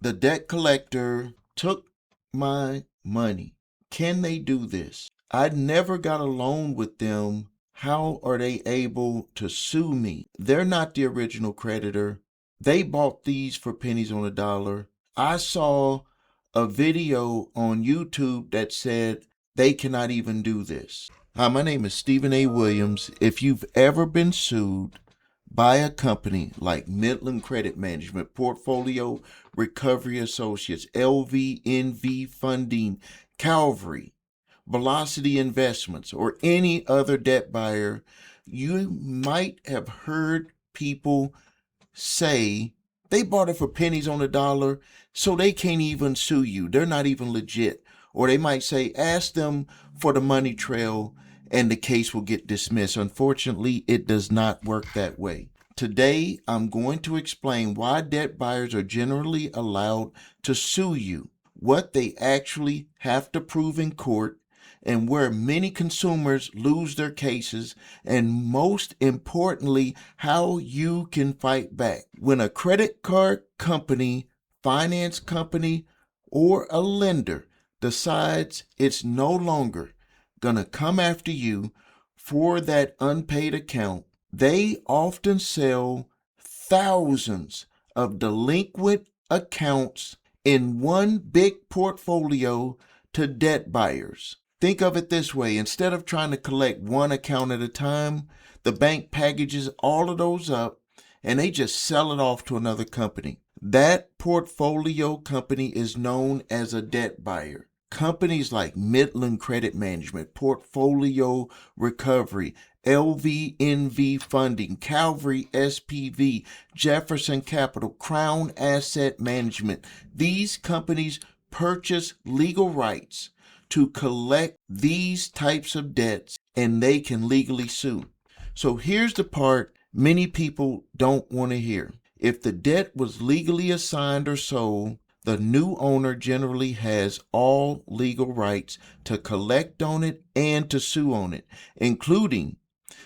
The debt collector took my money. Can they do this? I never got a loan with them. How are they able to sue me? They're not the original creditor. They bought these for pennies on a dollar. I saw a video on YouTube that said they cannot even do this. Hi, my name is Stephen A. Williams. If you've ever been sued by a company like Midland Credit Management, Portfolio Recovery Associates, LVNV Funding, Calvary, Velocity Investments, or any other debt buyer, you might have heard people say they bought it for pennies on a dollar, so they can't even sue you. They're not even legit. Or they might say, ask them for the money trail and the case will get dismissed. Unfortunately, it does not work that way. Today, I'm going to explain why debt buyers are generally allowed to sue you, what they actually have to prove in court, and where many consumers lose their cases, and most importantly, how you can fight back. When a credit card company, finance company, or a lender decides it's no longer gonna come after you for that unpaid account, they often sell thousands of delinquent accounts in one big portfolio to debt buyers. Think of it this way. Instead of trying to collect one account at a time, the bank packages all of those up and they just sell it off to another company. That portfolio company is known as a debt buyer. Companies like Midland Credit Management, Portfolio Recovery, LVNV Funding, Calvary SPV, Jefferson Capital, Crown Asset Management. These companies purchase legal rights to collect these types of debts, and they can legally sue. So here's the part many people don't want to hear. If the debt was legally assigned or sold, the new owner generally has all legal rights to collect on it and to sue on it, including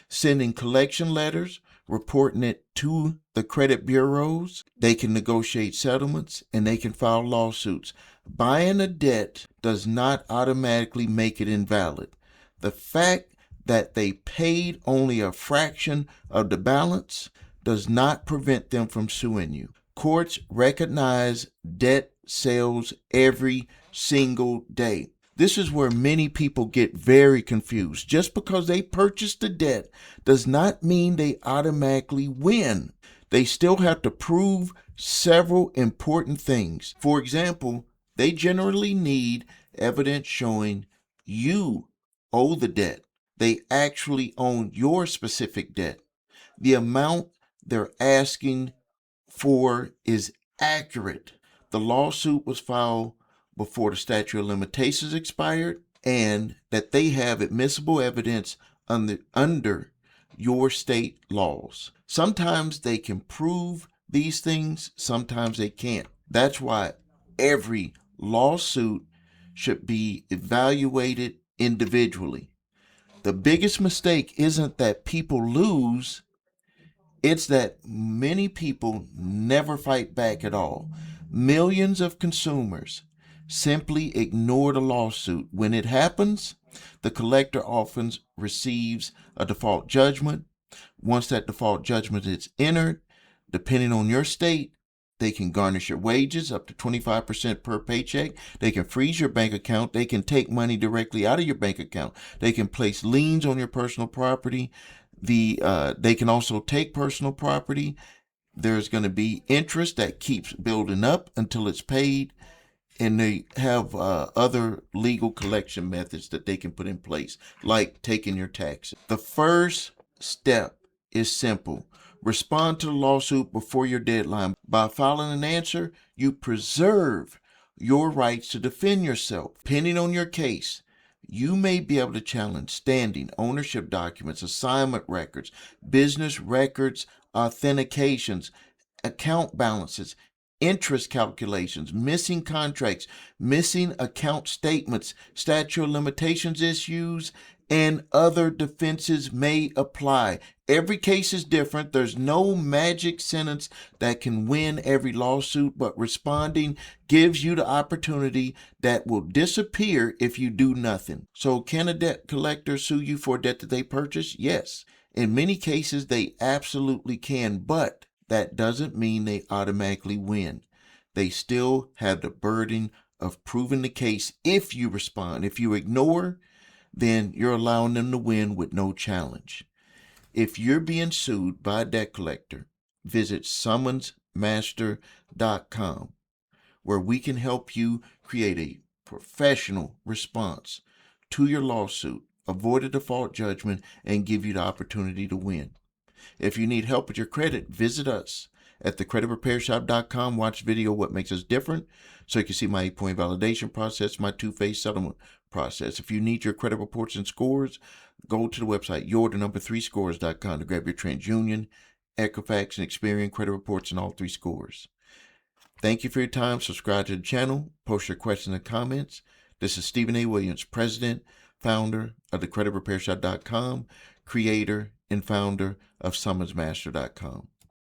sending collection letters, reporting it to the credit bureaus. They can negotiate settlements and they can file lawsuits. Buying a debt does not automatically make it invalid. The fact that they paid only a fraction of the balance does not prevent them from suing you. Courts recognize debt sales every single day. This is where many people get very confused. Just because they purchased the debt does not mean they automatically win. They still have to prove several important things. For example, they generally need evidence showing you owe the debt. They actually own your specific debt. The amount they're asking for is accurate. The lawsuit was filed before the statute of limitations expired, and that they have admissible evidence under your state laws. Sometimes they can prove these things, sometimes they can't. That's why every lawsuit should be evaluated individually. The biggest mistake isn't that people lose, it's that many people never fight back at all. Millions of consumers simply ignore the lawsuit. When it happens, the collector often receives a default judgment. Once that default judgment is entered, depending on your state, they can garnish your wages up to 25% per paycheck. They can freeze your bank account. They can take money directly out of your bank account. They can place liens on your personal property. They can also take personal property. There's going to be interest that keeps building up until it's paid. And they have other legal collection methods that they can put in place, like taking your taxes. The first step is simple. Respond to the lawsuit before your deadline. By filing an answer, you preserve your rights to defend yourself. Depending on your case, you may be able to challenge standing, ownership documents, assignment records, business records, authentications, account balances, interest calculations, missing contracts, missing account statements, statute of limitations issues, and other defenses may apply. Every case is different. There's no magic sentence that can win every lawsuit, but responding gives you the opportunity that will disappear if you do nothing. So can a debt collector sue you for a debt that they purchased? Yes. In many cases, they absolutely can, but that doesn't mean they automatically win. They still have the burden of proving the case if you respond. If you ignore, then you're allowing them to win with no challenge. If you're being sued by a debt collector, visit summonsmaster.com, where we can help you create a professional response to your lawsuit, avoid a default judgment, and give you the opportunity to win. If you need help with your credit, visit us at thecreditrepairshop.com. Watch video What Makes Us Different so you can see my 8-point validation process, my 2-phase settlement process. If you need your credit reports and scores, go to the website your3scores.com to grab your TransUnion, Equifax, and Experian credit reports and all 3 scores. Thank you for your time. Subscribe to the channel. Post your questions and comments. This is Stephen A. Williams, President, founder of thecreditrepairshop.com, creator and founder of summonsmaster.com.